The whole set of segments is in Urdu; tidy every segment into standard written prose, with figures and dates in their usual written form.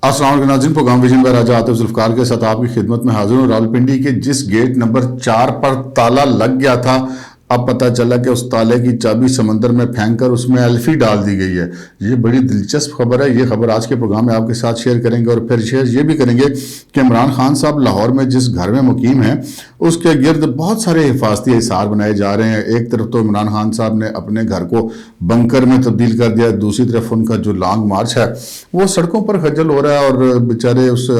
السلام علیکم ناظرین، پروگرام ویژن پر راجہ عاطف ذوالفقار کے ساتھ آپ کی خدمت میں حاضر ہوں۔ راولپنڈی کے جس گیٹ نمبر 4 پر تالا لگ گیا تھا، اب پتہ چلا کہ اس تالے کی چابی سمندر میں پھینک کر اس میں ایلفی ڈال دی گئی ہے۔ یہ بڑی دلچسپ خبر ہے، یہ خبر آج کے پروگرام میں آپ کے ساتھ شیئر کریں گے، اور پھر شیئر یہ بھی کریں گے کہ عمران خان صاحب لاہور میں جس گھر میں مقیم ہیں اس کے گرد بہت سارے حفاظتی احصار بنائے جا رہے ہیں۔ ایک طرف تو عمران خان صاحب نے اپنے گھر کو بنکر میں تبدیل کر دیا، دوسری طرف ان کا جو لانگ مارچ ہے وہ سڑکوں پر خجل ہو رہا ہے، اور بیچارے اس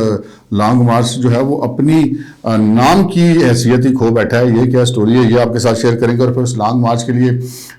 لانگ مارچ جو ہے وہ اپنی نام کی حیثیت ہی کھو بیٹھا ہے۔ یہ کیا سٹوری ہے، یہ آپ کے ساتھ شیئر کریں گے، اور پھر اس لانگ مارچ کے لیے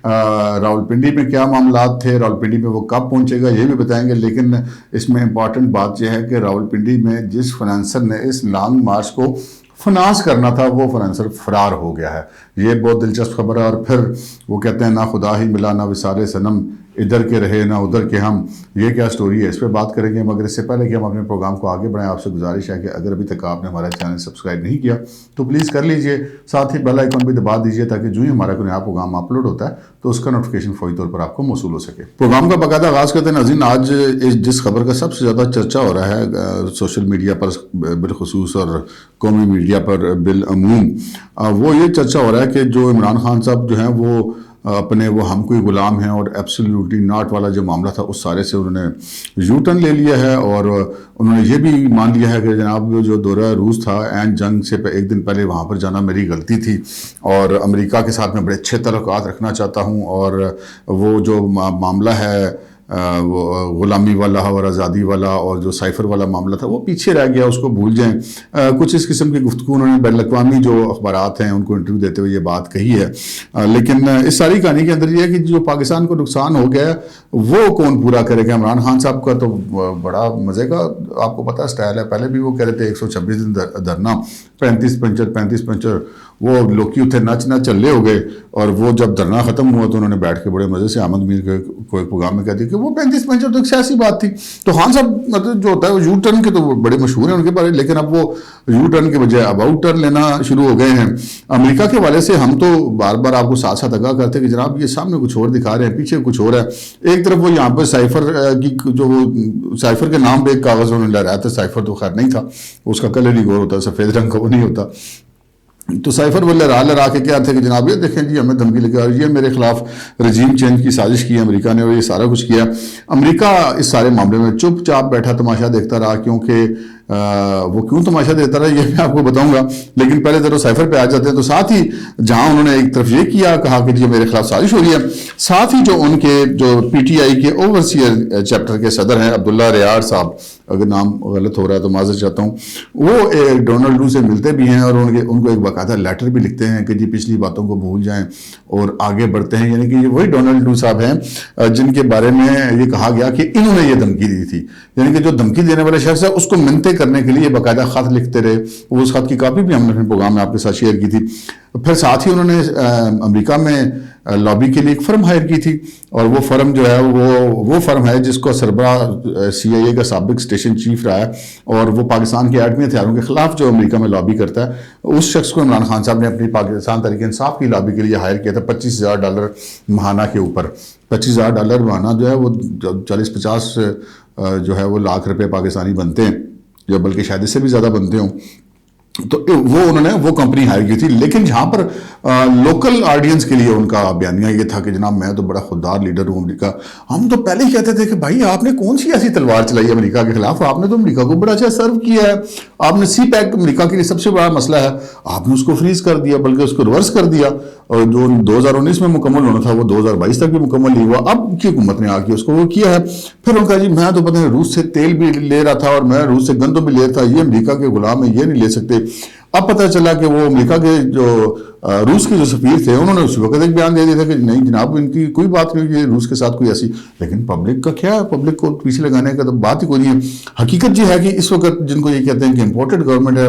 راولپنڈی میں کیا معاملات تھے، راولپنڈی میں وہ کب پہنچے گا یہ بھی بتائیں گے۔ لیکن اس میں امپورٹنٹ بات یہ ہے کہ راولپنڈی میں جس فنانسر نے اس لانگ مارچ کو فنانس کرنا تھا وہ فنانسر فرار ہو گیا ہے۔ یہ بہت دلچسپ خبر ہے، اور پھر وہ کہتے ہیں نہ خدا ہی ملا نہ وصال صنم، ادھر کے رہے نہ ادھر کے ہم۔ یہ کیا سٹوری ہے، اس پہ بات کریں گے، مگر اس سے پہلے کہ ہم اپنے پروگرام کو آگے بڑھائیں آپ سے گزارش ہے کہ اگر ابھی تک آپ نے ہمارا چینل سبسکرائب نہیں کیا تو پلیز کر لیجئے، ساتھ ہی بیل آئیکن بھی دبا دیجئے تاکہ جو ہی ہمارا کوئی نیا پروگرام اپلوڈ ہوتا ہے تو اس کا نوٹیفیکیشن فوری طور پر آپ کو موصول ہو سکے۔ پروگرام کا باقاعدہ آغاز کرتے ہیں ناظرین۔ آج جس خبر کا سب سے زیادہ چرچا ہو رہا ہے سوشل میڈیا پر بالخصوص اور قومی میڈیا پر بالعموم، وہ یہ چرچا ہو رہا ہے کہ جو عمران خان صاحب جو ہیں وہ اپنے وہ ہم کوئی غلام ہیں اور ایبسلیوٹلی ناٹ والا جو معاملہ تھا اس سارے سے انہوں نے یو ٹرن لے لیا ہے، اور انہوں نے یہ بھی مان لیا ہے کہ جناب جو دورہ روس تھا عین جنگ سے ایک دن پہلے وہاں پر جانا میری غلطی تھی، اور امریکہ کے ساتھ میں بڑے اچھے تعلقات رکھنا چاہتا ہوں، اور وہ جو معاملہ ہے وہ غلامی والا اور آزادی والا اور جو سائفر والا معاملہ تھا وہ پیچھے رہ گیا، اس کو بھول جائیں۔ کچھ اس قسم کی گفتگو انہوں نے بین الاقوامی جو اخبارات ہیں ان کو انٹرویو دیتے ہوئے یہ بات کہی ہے۔ لیکن اس ساری کہانی کے اندر یہ ہے کہ جو پاکستان کو نقصان ہو گیا ہے وہ کون پورا کرے گا۔ عمران خان صاحب کا تو بڑا مزے کا آپ کو پتہ سٹائل ہے، پہلے بھی وہ کہہ رہے تھے 126 دن دھرنا، 35 پنچر، وہ لوکی اتنے نچ چلے ہو گئے، اور وہ جب دھرنا ختم ہوا تو انہوں نے بیٹھ کے بڑے مزے سے احمد میر کو ایک پروگرام میں کہہ دیا کہ وہ 35 پنچر تو ایک سیاسی بات تھی۔ تو خان صاحب مطلب جو ہوتا ہے وہ یو ٹرن کے تو بڑے مشہور ہیں ان کے بارے، لیکن اب وہ یو ٹرن کے بجائے اباؤٹ ٹرن لینا شروع ہو گئے ہیں۔ امریکہ کے والے سے ہم تو بار بار آپ کو ساتھ ساتھ آگاہ کرتے ہیں کہ جناب یہ سامنے کچھ اور دکھا رہے ہیں، پیچھے کچھ اور ہے۔ ایک طرف وہ یہاں پر سائفر کی جو سائفر کے نام پہ ایک کاغذ انہوں نے لہرایا تھا، سائفر تو خیر نہیں تھا، اس کا کلر ہی گور ہوتا ہے، سفید رنگ کا وہ نہیں ہوتا، تو سائفر وہ لہرا کے کیا تھے کہ جناب یہ دیکھیں جی ہمیں دھمکی لگا، اور یہ میرے خلاف رجیم چینج کی سازش کی امریکہ نے، اور یہ سارا کچھ کیا۔ امریکہ اس سارے معاملے میں چپ چاپ بیٹھا تماشا دیکھتا رہا، کیونکہ وہ کیوں تماشا دیتا رہا یہ میں آپ کو بتاؤں گا، لیکن پہلے ذرا سائفر پہ آ جاتے ہیں۔ تو ساتھ ہی جہاں انہوں نے ایک طرف یہ کیا، کہا کہ جی میرے خلاف سازش ہو رہی ہے، ساتھ ہی جو ان کے جو پی ٹی آئی کے اوورسیئر چیپٹر کے صدر ہیں عبداللہ ریاض صاحب، اگر نام غلط ہو رہا ہے تو معذرت چاہتا ہوں، وہ ڈونلڈ ٹرمپ سے ملتے بھی ہیں، اور ان کو ایک باقاعدہ لیٹر بھی لکھتے ہیں کہ جی پچھلی باتوں کو بھول جائیں اور آگے بڑھتے ہیں۔ یعنی کہ یہ وہی ڈونلڈ ٹرمپ صاحب ہیں جن کے بارے میں یہ کہا گیا کہ انہوں نے یہ دھمکی دی تھی، یعنی کہ جو دھمکی دینے والے شخص ہے اس کو منتیں کرنے کے لیے باقاعدہ خط لکھتے رہے۔ وہ اس خط کی کاپی بھی ہم نے اپنے پروگرام میں آپ کے ساتھ شیئر کی تھی۔ پھر ساتھ ہی انہوں نے امریکہ میں لابی کے لیے ایک فرم ہائر کی تھی، اور وہ فرم جو ہے وہ فرم ہے جس کو سربراہ سی آئی اے کا سابق اسٹیشن چیف رہا ہے، اور وہ پاکستان کے ایٹمی ہتھیاروں کے خلاف جو امریکہ میں لابی کرتا ہے، اس شخص کو عمران خان صاحب نے اپنی پاکستان تحریک انصاف کی لابی کے لیے ہائر کیا تھا $25,000 ماہانہ کے اوپر۔ $25,000 ماہانہ جو ہے وہ 40-50 جو ہے وہ لاکھ روپے پاکستانی بنتے ہیں، یا بلکہ شاید اس سے بھی زیادہ بنتے ہوں۔ تو وہ انہوں نے وہ کمپنی ہائر کی تھی، لیکن جہاں پر لوکل آڈینس کے لیے ان کا بیانیہ یہ تھا کہ جناب میں تو بڑا خوددار لیڈر ہوں امریکہ۔ ہم تو پہلے ہی کہتے تھے کہ بھائی آپ نے کون سی ایسی تلوار چلائی امریکہ کے خلاف، آپ نے تو امریکہ کو بڑا اچھا سرو کیا ہے، آپ نے سی پیک امریکہ کے لیے سب سے بڑا مسئلہ ہے، آپ نے اس کو فریز کر دیا، بلکہ اس کو ریورس کر دیا، اور جو 2019 میں مکمل ہونا تھا وہ 2022 تک بھی مکمل نہیں ہوا۔ اب کی حکومت نے آ کے اس کو وہ کیا ہے۔ پھر ان کا جی میں تو پتہ ہے روس سے تیل بھی لے رہا تھا اور میں روس سے گندم بھی لے رہا تھا، یہ امریکہ کے غلام ہیں، یہ نہیں لے سکتے۔ اب پتہ چلا کہ وہ امریکہ کے جو روس کے جو سفیر تھے انہوں نے اس وقت ایک بیان دے دیا تھا کہ نہیں جناب ان کی کوئی بات نہیں، یہ روس کے ساتھ کوئی ایسی، لیکن پبلک کا کیا ہے، پبلک کو پیچھے لگانے کا تو بات ہی کوئی نہیں ہے۔ حقیقت یہ ہے کہ اس وقت جن کو یہ کہتے ہیں کہ امپورٹڈ گورنمنٹ ہے،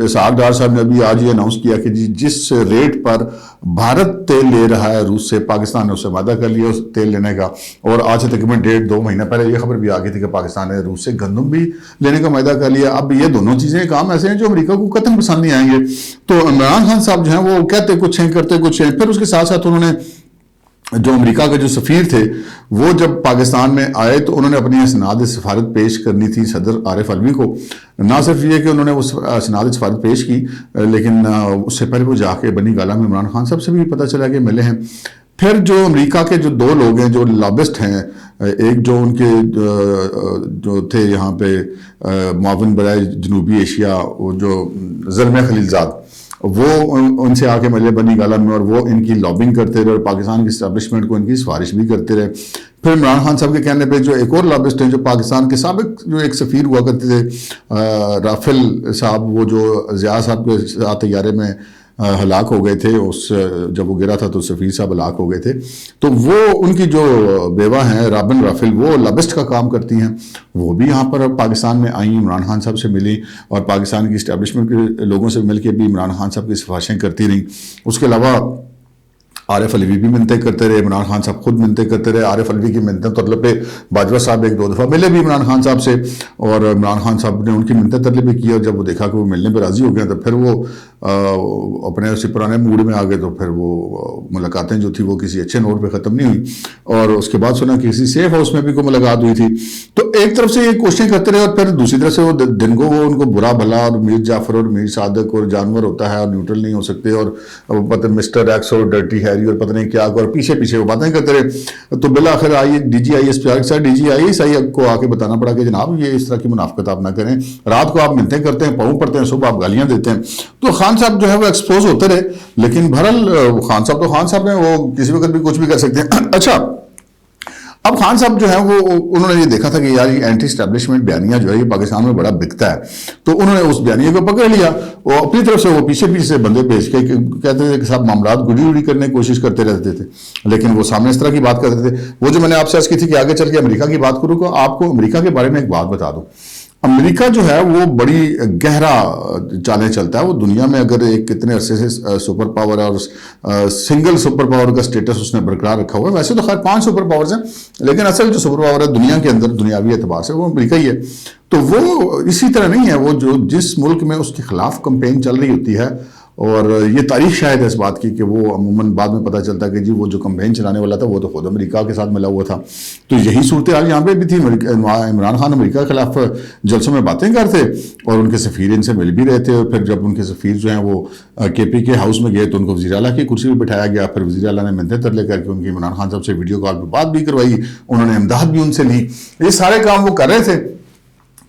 اسحاق ڈار صاحب نے ابھی آج یہ اناؤنس کیا کہ جی جس ریٹ پر بھارت تیل لے رہا ہے روس سے، پاکستان نے اس سے وعدہ کر لیا اس تیل لینے کا، اور آج سے تقریباً 1.5-2 مہینہ پہلے یہ خبر بھی آ گئی تھی کہ پاکستان نے روس سے گندم بھی لینے کا وعدہ کر لیا۔ اب یہ دونوں چیزیں کام ایسے ہیں جو امریکہ کو قطعاً پسند نہیں آئیں گے۔ تو عمران خان صاحب جو ہیں وہ کہتے کچھ ہیں کرتے کچھ ہیں۔ پھر اس کے ساتھ ساتھ انہوں نے جو امریکہ کے جو سفیر تھے وہ جب پاکستان میں آئے تو انہوں نے اپنی اسناد سفارت پیش کرنی تھی صدر عارف علوی کو. نہ صرف یہ کہ انہوں نے اس اسناد سفارت پیش کی لیکن اس سے پہلے وہ جا کے بنی گالہ میں عمران خان صاحب سے بھی پتہ چلا کہ ملے ہیں. پھر جو امریکہ کے جو دو لوگ ہیں جو لابسٹ ہیں، ایک جو ان کے جو تھے یہاں پہ معاون برائے جنوبی ایشیا جو زلمہ خلیل زاد، وہ ان سے آ کے ملے بنی گالہ میں، اور وہ ان کی لابنگ کرتے رہے اور پاکستان کی اسٹیبلشمنٹ کو ان کی سفارش بھی کرتے رہے. پھر عمران خان صاحب کے کہنے پہ جو ایک اور لابسٹ ہیں جو پاکستان کے سابق جو ایک سفیر ہوا کرتے تھے رافل صاحب، وہ جو ضیاء صاحب کے ساتھ طیارے میں ہلاک ہو گئے تھے، جب وہ گرا تھا تو سفیر صاحب ہلاک ہو گئے تھے، تو وہ ان کی جو بیوہ ہیں رابن رافل، وہ لابسٹ کا کام کرتی ہیں، وہ بھی یہاں پر پاکستان میں آئیں، عمران خان صاحب سے ملی اور پاکستان کی اسٹیبلشمنٹ کے لوگوں سے مل کے بھی عمران خان صاحب کی سفارشیں کرتی رہیں. اس کے علاوہ عارف علوی بھی منتیں کرتے رہے، عمران خان صاحب خود منتیں کرتے رہے. عارف علوی کی منتیں طلب پہ باجوہ صاحب ایک دو دفعہ ملے بھی عمران خان صاحب سے، اور عمران خان صاحب نے ان کی منتیں طلب بھی کی، اور جب وہ دیکھا کہ وہ ملنے پہ راضی ہو گئے تو پھر وہ اپنے اسی پرانے موڈ میں آ گئے، تو پھر وہ ملاقاتیں جو تھی وہ کسی اچھے نوٹ پہ ختم نہیں ہوئی. اور اس کے بعد سنا کسی سیف ہاؤس میں بھی کوئی ملاقات ہوئی تھی. تو ایک طرف سے یہ کوششیں کرتے رہے اور پھر دوسری طرف سے وہ دن کو وہ ان کو برا بھلا اور میر جعفر اور میر صادق اور جانور ہوتا ہے اور نیوٹرل نہیں ہو سکتے اور پتہ مسٹر ایکس اور ڈرٹی ہیری اور پتہ نہیں کیا، اور پیچھے وہ باتیں کرتے رہے. تو بالآخر ڈی جی آئی ایس کو آ کے بتانا پڑا کہ جناب یہ اس طرح کی منافقت آپ نہ کریں، رات کو آپ منتیں کرتے ہیں، پاؤں پڑتے ہیں، صبح آپ گالیاں دیتے ہیں. تو خان صاحب جو ہے وہ ایکسپوز ہوتے رہے، لیکن بہرحال خان صاحب ہیں، وہ کسی وقت بھی کچھ بھی کر سکتے ہیں. اچھا، اب خان صاحب جو ہے وہ انہوں نے یہ دیکھا تھا کہ یار یہ اینٹی اسٹیبلشمنٹ بیانیہ جو ہے یہ پاکستان میں بڑا بکتا ہے، تو انہوں نے اس بیانیے کو پکڑ لیا. وہ اپنی طرف سے وہ پیچھے سے بندے بھیج کے کہتے تھے کہ صاحب معاملات گڑی کرنے کی کوشش کرتے رہتے تھے، لیکن وہ سامنے اس طرح کی بات کرتے تھے. وہ جو میں نے آپ سے عرض کی تھی کہ آگے چل کے امریکہ کی بات کروں تو آپ کو امریکہ کے بارے میں ایک بات بتا دوں. امریکہ جو ہے وہ بڑی گہرا چالیں چلتا ہے. وہ دنیا میں اگر ایک کتنے عرصے سے سپر پاور اور سنگل سپر پاور کا سٹیٹس اس نے برقرار رکھا ہوا ہے. ویسے تو خیر 5 سپر پاورز ہیں، لیکن اصل جو سپر پاور ہے دنیا کے اندر دنیاوی اعتبار سے وہ امریکہ ہی ہے. تو وہ اسی طرح نہیں ہے، وہ جو جس ملک میں اس کے خلاف کمپین چل رہی ہوتی ہے، اور یہ تاریخ شاید ہے اس بات کی کہ وہ عموماً بعد میں پتہ چلتا ہے کہ جی وہ جو کمپین چلانے والا تھا وہ تو خود امریکہ کے ساتھ ملا ہوا تھا. تو یہی صورتحال یہاں پہ بھی تھی. عمران خان امریکہ کے خلاف جلسوں میں باتیں کرتے اور ان کے سفیر ان سے مل بھی رہے تھے، اور پھر جب ان کے سفیر جو ہیں وہ کے پی کے ہاؤس میں گئے تو ان کو وزیر اعلیٰ کی کرسی پہ بٹھایا گیا. پھر وزیر اعلیٰ نے منتیں ترلے کر کے ان کی عمران خان صاحب سے ویڈیو کال پہ بات بھی کروائی، انہوں نے امداد بھی ان سے لی. یہ سارے کام وہ کر رہے تھے،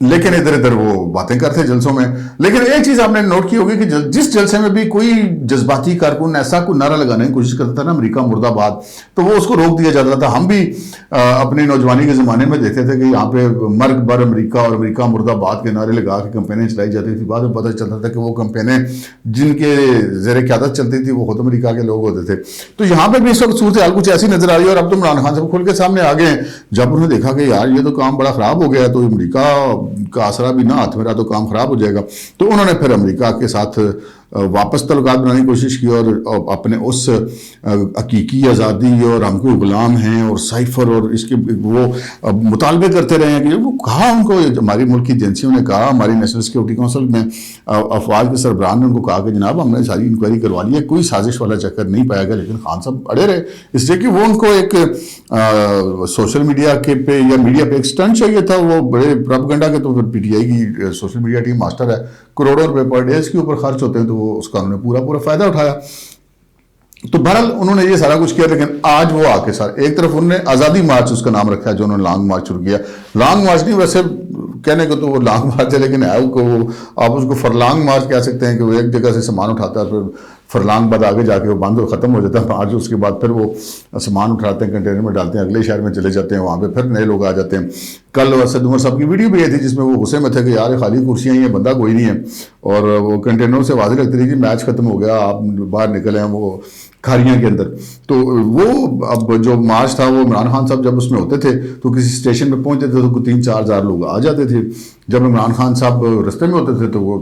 لیکن ادھر ادھر وہ باتیں کرتے جلسوں میں. لیکن ایک چیز آپ نے نوٹ کی ہوگی کہ جس جلسے میں بھی کوئی جذباتی کارکن ایسا کوئی نعرہ لگانے کی کوشش کرتا تھا نا امریکہ مرد آباد، تو وہ اس کو روک دیا جاتا تھا. ہم بھی اپنی نوجوانی کے زمانے میں دیکھتے تھے کہ یہاں پہ مرگ بر امریکہ اور امریکہ مرد آباد کے نعرے لگا کے کمپینیں چلائی جاتی تھی. بعد میں پتہ چلتا تھا کہ وہ کمپینیں جن کے زیر قیادت چلتی تھی وہ خود امریکہ کے لوگ ہوتے تھے. تو یہاں پہ بھی اس وقت صورتحال کچھ ایسی نظر آ رہی ہے. اور اب تو عمران خان صاحب کھل کے سامنے آ گئے ہیں. جب انہوں نے دیکھا کہ یار یہ تو کام بڑا خراب ہو گیا تو امریکہ کا آسرا بھی نہ ہاتھ میرا تو کام خراب ہو جائے گا، تو انہوں نے پھر امریکہ کے ساتھ واپس تعلقات بنانے کی کوشش کی اور اپنے اس حقیقی آزادی اور ہم کوئی غلام ہیں اور سائفر اور اس کے وہ مطالبے کرتے رہے ہیں کہ وہ کہا ان کو ہماری ملک کی ایجنسیوں نے کہا، ہماری نیشنل سیکورٹی کونسل میں افواج کے سربراہ نے ان کو کہا کہ جناب ہم نے ساری انکوائری کروا لی ہے، کوئی سازش والا چکر نہیں پایا گیا. لیکن خان صاحب اڑے رہے، اس لیے کہ وہ ان کو ایک سوشل میڈیا کے پہ یا میڈیا پہ ایک اسٹنٹ چاہیے تھا. وہ بڑے پروپیگنڈا کے تو پھر پی ٹی آئی کی سوشل میڈیا ٹیم ماسٹر ہے، کروڑوں روپے پر ڈے اس کے اوپر خرچ ہوتے ہیں، تو اس کا انہوں نے پورا فائدہ اٹھایا. تو بہرحال انہوں نے یہ سارا کچھ کیا. لیکن آج وہ آ کے ایک طرف انہوں نے آزادی مارچ اس کا نام رکھا ہے جو انہوں نے لانگ مارچ شروع کیا. لانگ مارچ نہیں، ویسے کہنے کو تو وہ لانگ مارچ ہے، لیکن آپ اس کو فرلانگ مارچ کہہ سکتے ہیں کہ وہ ایک جگہ سے سامان اٹھاتا ہے، پھر فرلانگ بعد آگے جا کے وہ بند ختم ہو جاتا ہے مارچ. اس کے بعد پھر وہ سامان اٹھاتے ہیں، کنٹینر میں ڈالتے ہیں، اگلے شہر میں چلے جاتے ہیں، وہاں پہ پھر نئے لوگ آ جاتے ہیں. کل اسد عمر صاحب کی ویڈیو بھی آئی تھی جس میں وہ غصے میں تھے کہ یار خالی کرسیاں ہی ہیں، بندہ کوئی نہیں ہے، اور وہ کنٹینر سے واضح لگتی رہی کہ میچ ختم ہو گیا، آپ باہر نکلے ہیں وہ کھاریاں کے اندر. تو وہ اب جو مارچ تھا وہ عمران خان صاحب جب اس میں ہوتے تھے تو کسی اسٹیشن پہ پہنچتے تھے تو 3-4 ہزار لوگ آ جاتے تھے. جب عمران خان صاحب رستے میں ہوتے تھے تو وہ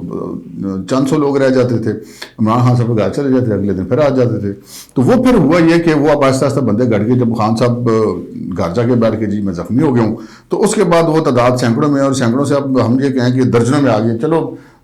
چند سو لوگ رہ جاتے تھے. عمران خان صاحب گھر چلے جاتے، اگلے دن پھر آ جاتے تھے. تو وہ پھر ہوا یہ کہ وہ اب آہستہ آہستہ بندے گھٹ گئے. جب خان صاحب گھر جا کے بیٹھ کے جی میں زخمی ہو گیا ہوں، تو اس کے بعد وہ تعداد سینکڑوں میں، اور سینکڑوں سے اب ہم یہ کہیں کہ درجنوں میں آ گئے. چلو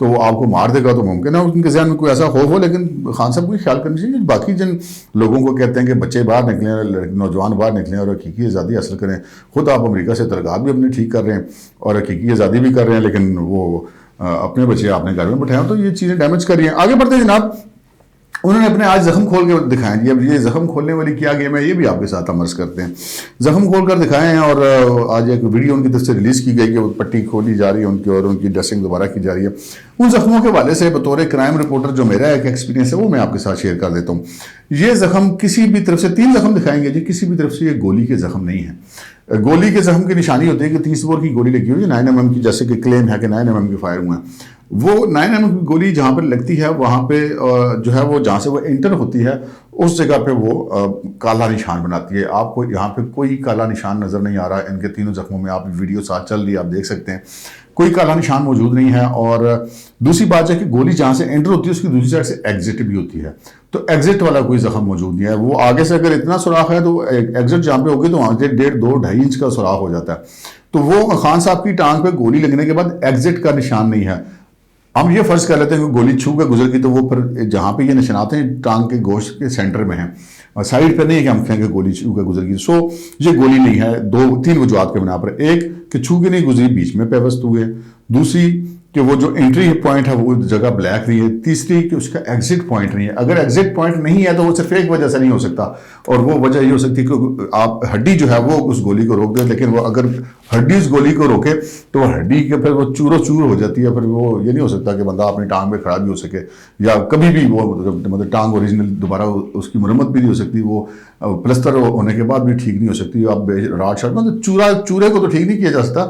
تو وہ آپ کو مار دے گا تو ممکن ہے ان کے ذہن میں کوئی ایسا خوف ہو. لیکن خان صاحب کو یہ خیال کرنا چاہیے باقی جن لوگوں کو کہتے ہیں کہ بچے باہر نکلیں, نوجوان باہر نکلیں اور حقیقی آزادی حاصل کریں, خود آپ امریکہ سے تعلقات بھی اپنے ٹھیک کر رہے ہیں اور حقیقی آزادی بھی کر رہے ہیں, لیکن وہ اپنے بچے آپ نے گھر میں بٹھائے ہیں, تو یہ چیزیں ڈیمیج کر رہی ہیں. آگے بڑھتے ہیں جناب. انہوں نے اپنے آج زخم کھول کے دکھائیں جی. اب یہ زخم کھولنے والی کیا گیم ہے یہ بھی آپ کے ساتھ عرض کرتے ہیں. زخم کھول کر دکھائے ہیں اور آج ایک ویڈیو ان کی طرف سے ریلیز کی گئی کہ وہ پٹی کھولی جا رہی ہے ان کی اور ان کی ڈریسنگ دوبارہ کی جا رہی ہے. ان زخموں کے حوالے سے بطور کرائم رپورٹر جو میرا ایک ایکسپیرینس ہے وہ میں آپ کے ساتھ شیئر کر دیتا ہوں. یہ زخم کسی بھی طرف سے 3 زخم دکھائیں گے جی, کسی بھی طرف سے یہ گولی کے زخم نہیں ہیں. گولی کے زخم کی نشانی ہوتی ہے کہ 30 بور کی گولی لگی ہوئی ہے 9mm کی, جیسے کہ کلیم ہے کہ 9mm کی فائر ہوئے ہیں. وہ 9mm کی گولی جہاں پہ لگتی ہے وہاں پہ جو ہے وہ جہاں سے وہ انٹر ہوتی ہے اس جگہ پہ وہ کالا نشان بناتی ہے. آپ کو یہاں پہ کوئی کالا نشان نظر نہیں آ رہا. ان کے تینوں زخموں میں آپ ویڈیو ساتھ چل رہی ہے, آپ دیکھ سکتے ہیں کوئی کالا نشان موجود نہیں ہے. اور دوسری بات ہے کہ گولی جہاں سے انٹر ہوتی ہے اس کی دوسری سائڈ سے ایگزٹ بھی ہوتی ہے, تو ایگزٹ والا کوئی زخم موجود نہیں ہے. وہ آگے سے اگر اتنا سوراخ ہے تو ایگزٹ جہاں پہ ہوگی تو وہاں سے 1.5-2-2.5 انچ کا سوراخ ہو جاتا ہے. تو وہ خان صاحب کی ٹانگ پہ گولی لگنے کے بعد ایگزٹ کا نشان نہیں ہے. ہم یہ فرض کر لیتے ہیں کہ گولی چھو کے گزر گئی تو وہ پھر جہاں پہ یہ نشانات ہیں ٹانگ کے گوشت کے سینٹر میں ہیں, اور سائڈ پہ نہیں ہے کہ ہم کہیں کہ گولی چھو کے گزر گئی. سو یہ گولی نہیں ہے 2-3 وجوہات کے بنا پر. ایک کہ چھو کے نہیں گزری, بیچ میں پیوست ہوئے. دوسری کہ وہ جو انٹری پوائنٹ ہے وہ جگہ بلیک نہیں ہے. تیسری کہ اس کا ایگزٹ پوائنٹ نہیں ہے. اگر ایگزٹ پوائنٹ نہیں ہے تو وہ صرف ایک وجہ سے نہیں ہو سکتا, اور وہ وجہ یہ ہو سکتی ہے کہ آپ ہڈی جو ہے وہ اس گولی کو روک دے. لیکن وہ اگر ہڈی اس گولی کو روکے تو ہڈی کے پھر وہ چورو چور ہو جاتی ہے. پھر وہ یہ نہیں ہو سکتا کہ بندہ اپنی ٹانگ پہ کھڑا بھی ہو سکے, یا کبھی بھی وہ مطلب ٹانگ اوریجنل دوبارہ اس کی مرمت بھی نہیں ہو سکتی, وہ پلستر ہونے کے بعد بھی ٹھیک نہیں ہو سکتی. آپ راڈ شاٹ مطلب چورے کو تو ٹھیک نہیں کیا جا سکتا,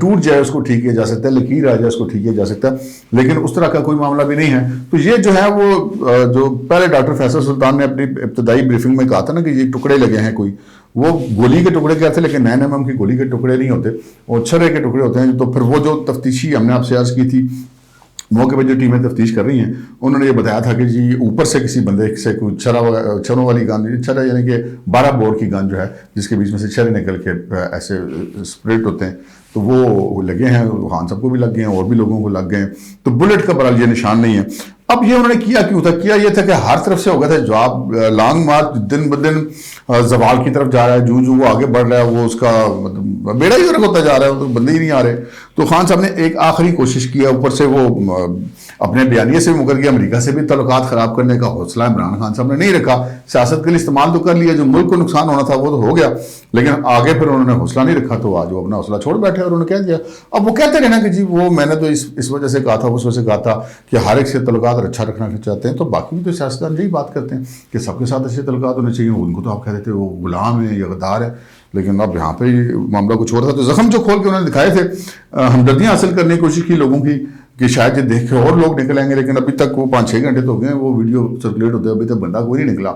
ٹوٹ جائے اس کو ٹھیک کیا جا سکتا ہے, لکیر آ جائے اس کو ٹھیک کیا جا سکتا ہے, لیکن اس طرح کا کوئی معاملہ بھی نہیں ہے. تو یہ جو ہے وہ جو پہلے ڈاکٹر فیصل سلطان نے اپنی ابتدائی بریفنگ میں کہا تھا نا کہ یہ ٹکڑے لگے ہیں کوئی, وہ گولی کے ٹکڑے کیا تھے, لیکن 9mm کی گولی کے ٹکڑے نہیں ہوتے, اور چھرے کے ٹکڑے ہوتے ہیں. تو پھر وہ جو تفتیشی ہم نے آپ سے عرض کی تھی موقع پہ جو ٹیمیں تفتیش کر رہی ہیں انہوں نے یہ بتایا تھا کہ جی اوپر سے کسی بندے سے کوئی چھروں والی گن, چھرا یعنی کہ 12 بور کی گن جو ہے جس کے بیچ میں سے چھرے نکل کے ایسے اسپرٹ ہوتے ہیں, تو وہ لگے ہیں. خان صاحب کو بھی لگ گئے ہیں اور بھی لوگوں کو لگ گئے ہیں. تو بلٹ کا برحال یہ نشان نہیں ہے. اب یہ انہوں نے کیا کیوں تھا؟ کیا یہ تھا کہ ہر طرف سے ہو گیا تھا جواب, لانگ مارچ دن بدن زوال کی طرف جا رہا ہے, جو وہ آگے بڑھ رہا ہے وہ اس کا بیڑا ہی غرق ہوتا جا رہا ہے, تو بندے ہی نہیں آ رہے. تو خان صاحب نے ایک آخری کوشش کیا, اوپر سے وہ اپنے بیانیے سے بھی مکر گیا, امریکہ سے بھی تعلقات خراب کرنے کا حوصلہ عمران خان صاحب نے نہیں رکھا. سیاست کے لیے استعمال تو کر لیا, جو ملک کو نقصان ہونا تھا وہ تو ہو گیا, لیکن آگے پھر انہوں نے حوصلہ نہیں رکھا, تو آج وہ اپنا حوصلہ چھوڑ بیٹھے اور انہوں نے کہہ دیا. اب وہ کہتے رہنا کہ جی وہ میں نے تو اس وجہ سے کہا تھا, اس وجہ سے کہا تھا کہ ہر ایک سے تعلقات اچھا رکھنا چاہتے ہیں, تو باقی بھی تو سیاستدان یہی بات کرتے ہیں کہ سب کے ساتھ اچھے تعلقات ہونے چاہیے. ان کو تو آپ کہہ دیتے وہ غلام ہے یا غدار ہے, لیکن اب یہاں پہ معاملہ کچھ اور تھا. تو زخم جو کھول کے انہوں نے دکھائے تھے, ہمدردیاں حاصل کرنے کی کوشش کی لوگوں کی کہ شاید یہ دیکھ کے اور لوگ نکل آئیں گے, لیکن ابھی تک وہ 5-6 گھنٹے تو ہو گئے ہیں وہ ویڈیو سرکولیٹ ہوتے ہیں, ابھی تک بندہ کوئی نہیں نکلا,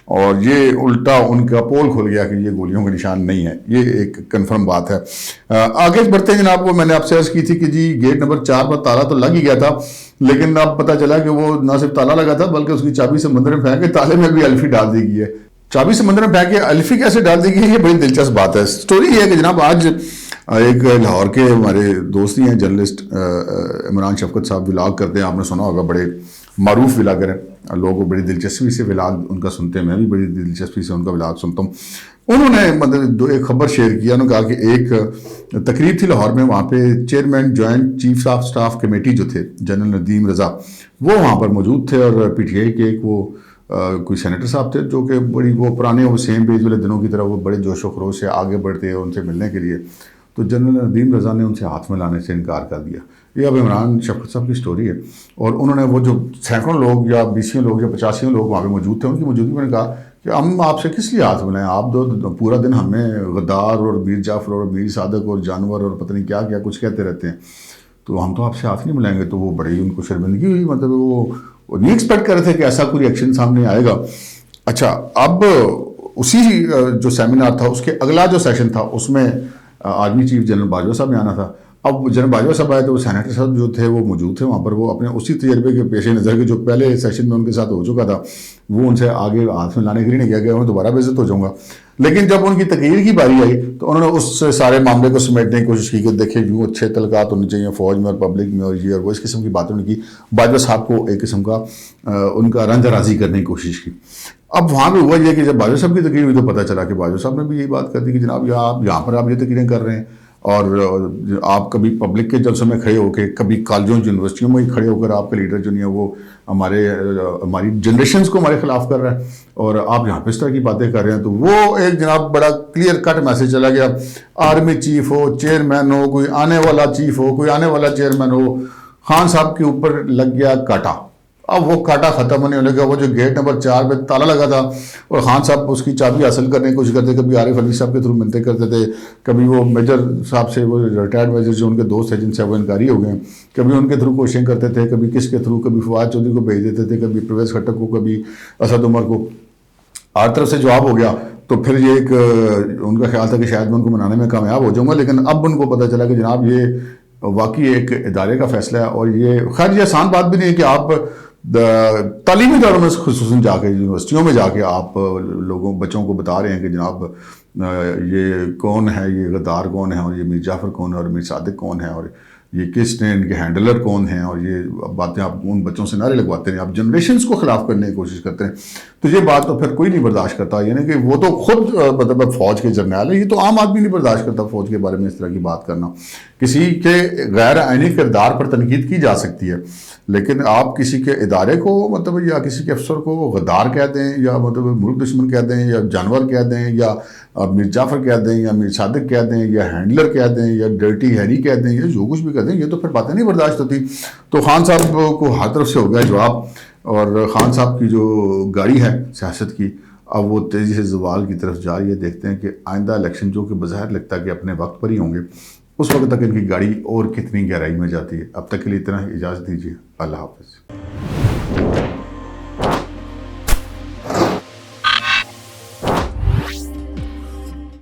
اور یہ الٹا ان کا پول کھل گیا کہ یہ گولیوں کے نشان نہیں ہے. یہ ایک کنفرم بات ہے. آگے بڑھتے ہیں جناب. وہ میں نے آپ سے عرض کی تھی کہ جی گیٹ نمبر 4 پر تالا تو لگ ہی گیا تھا, لیکن اب پتہ چلا کہ وہ نہ صرف تالا لگا تھا بلکہ اس کی چابی سمندر میں پھینک کے تالے میں بھی الفی ڈال دی گئی ہے. چابی سمندر میں پھینک کے الفی کیسے ڈال دی گئی ہے, یہ بڑی دلچسپ بات ہے. سٹوری یہ ہے کہ جناب آج ایک لاہور کے ہمارے دوست ہی ہیں جرنلسٹ عمران شفقت صاحب, ولاگ کرتے ہیں, آپ نے سنا ہوگا, بڑے معروف ولاگر ہیں. لوگ بڑی دلچسپی سے ولاگ ان کا سنتے ہیں, میں بھی بڑی دلچسپی سے ان کا ولاگ سنتا ہوں. انہوں نے مطلب ایک خبر شیئر کیا, انہوں نے کہا کہ ایک تقریب تھی لاہور میں, وہاں پہ chairman joint chief of staff committee جو تھے جنرل ندیم رضا, وہ وہاں پر موجود تھے, اور پی ٹی آئی کے ایک وہ کوئی سینیٹر صاحب تھے جو کہ بڑی وہ پرانے وہ سیم پیج والے دنوں کی طرح وہ بڑے جوش و خروش سے آگے بڑھتے ہیں ان سے ملنے کے لیے. تو جنرل ندیم رضا نے ان سے ہاتھ ملانے سے انکار کر دیا. یہ اب عمران شفقت صاحب کی سٹوری ہے, اور انہوں نے وہ جو سینکڑوں لوگ یا 20 لوگ یا 85 لوگ وہاں پہ موجود تھے, ان کی موجودگی میں نے کہا کہ ہم آپ سے کس لیے ہاتھ ملائیں, آپ تو پورا دن ہمیں غدار اور میر جعفر اور میر صادق اور جانور اور پتہ نہیں کیا کیا کچھ کہتے رہتے ہیں, تو ہم تو آپ سے ہاتھ نہیں ملائیں گے. تو وہ بڑی ان کو شرمندگی ہوئی, مطلب وہ نہیں ایکسپیکٹ کر رہے تھے کہ ایسا کوئی ایکشن سامنے آئے گا. اچھا, اب اسی جو سیمینار تھا اس کے اگلا جو سیشن تھا اس میں آرمی چیف جنرل باجوہ صاحب نے آنا تھا. اب جنرل باجوہ صاحب آئے تو وہ سینیٹر صاحب جو تھے وہ موجود تھے وہاں پر, وہ اپنے اسی تجربے کے پیش نظر کے جو پہلے سیشن میں ان کے ساتھ ہو چکا تھا وہ ان سے آگے ہاتھ میں لانے کے لیے نہیں کیا گیا, میں دوبارہ بے عزت ہو جاؤں گا. لیکن جب ان کی تقریر کی باری آئی تو انہوں نے اس سارے معاملے کو سمیٹنے کی کوشش کی کہ دیکھیں یوں اچھے تعلقات ہونے چاہیے فوج میں اور پبلک میں اور یہ اور وہ، اس قسم کی باتوں نے کی. باجوہ صاحب کو ایک قسم کا ان کا رنج راضی کرنے کی کوشش کی. اب وہاں پہ ہوا یہ کہ جب باجوہ صاحب کی تقریر ہوئی تو پتہ چلا کہ باجوہ صاحب نے بھی یہی بات کر دی کہ جناب یہاں پر آپ یہ تقریریں کر رہے ہیں اور آپ کبھی پبلک کے جلسوں میں کھڑے ہو کے، کبھی کالجوں یونیورسٹیوں میں ہی کھڑے ہو کر آپ کا لیڈر جو نہیں ہے وہ ہماری جنریشنز کو ہمارے خلاف کر رہا ہے اور آپ یہاں پہ اس طرح کی باتیں کر رہے ہیں. تو وہ ایک جناب بڑا کلیئر کٹ میسج چلا گیا. آرمی چیف ہو، چیئرمین ہو، کوئی آنے والا چیف ہو، کوئی آنے والا چیئرمین ہو، خان صاحب کے اوپر لگ گیا کاٹا. اب وہ کاٹا ختم ہونے لگا. وہ جو گیٹ نمبر 4 پہ تالا لگا تھا اور خان صاحب اس کی چابی حاصل کرنے کی کوشش کرتے، کبھی عارف علی صاحب کے تھرو منتیں کرتے تھے، کبھی وہ میجر صاحب سے، وہ ریٹائرڈ میجر جو ان کے دوست ہیں جن سے وہ انکاری ہو گئے ہیں، کبھی ان کے تھرو کوششیں کرتے تھے، کبھی کس کے تھرو، کبھی فواد چودھری کو بھیج دیتے تھے، کبھی پرویز خٹک کو، کبھی اسد عمر کو. ہر طرف سے جواب ہو گیا. تو پھر یہ ایک ان کا خیال تھا کہ شاید میں ان کو منانے میں کامیاب ہو جاؤں گا، لیکن اب ان کو پتہ چلا کہ جناب یہ واقعی ایک ادارے کا فیصلہ ہے. اور یہ خیر یہ آسان بات بھی نہیں ہے کہ آپ تعلیمی اداروں میں خصوصاً جا کے، یونیورسٹیوں میں جا کے آپ بچوں کو بتا رہے ہیں کہ جناب یہ کون ہے، یہ غدار کون ہے، اور یہ میر جعفر کون ہے، اور میر صادق کون ہے، اور یہ کس نے ان کے ہینڈلر کون ہیں، اور یہ باتیں آپ ان بچوں سے نعرے لگواتے ہیں، آپ جنریشنز کو خلاف کرنے کی کوشش کرتے ہیں. تو یہ بات تو پھر کوئی نہیں برداشت کرتا. یعنی کہ وہ تو خود مطلب فوج کے جرنیل ہے، یہ تو عام آدمی نہیں برداشت کرتا فوج کے بارے میں اس طرح کی بات کرنا. کسی کے غیر آئینی کردار پر تنقید کی جا سکتی ہے، لیکن آپ کسی کے ادارے کو مطلب یا کسی کے افسر کو غدار کہہ دیں، یا مطلب ملک دشمن کہہ دیں، یا جانور کہہ دیں، یا میر جعفر کہہ دیں، یا میر صادق کہہ دیں، یا ہینڈلر کہہ دیں، یا ڈرٹی ہیری کہہ دیں، یا جو کچھ بھی کہہ دیں، یہ تو پھر باتیں نہیں برداشت ہوتی. تو خان صاحب کو ہر طرف سے ہو گیا جواب، اور خان صاحب کی جو گاڑی ہے سیاست کی اب وہ تیزی سے زوال کی طرف جا رہی ہے. دیکھتے ہیں کہ آئندہ الیکشن جو کہ بظاہر لگتا ہے کہ اپنے وقت پر ہی ہوں گے، اس وقت تک ان کی گاڑی اور کتنی گہرائی میں جاتی ہے. اب تک کے لیے اتنا ہی، اجازت دیجیے. اللہ حافظ.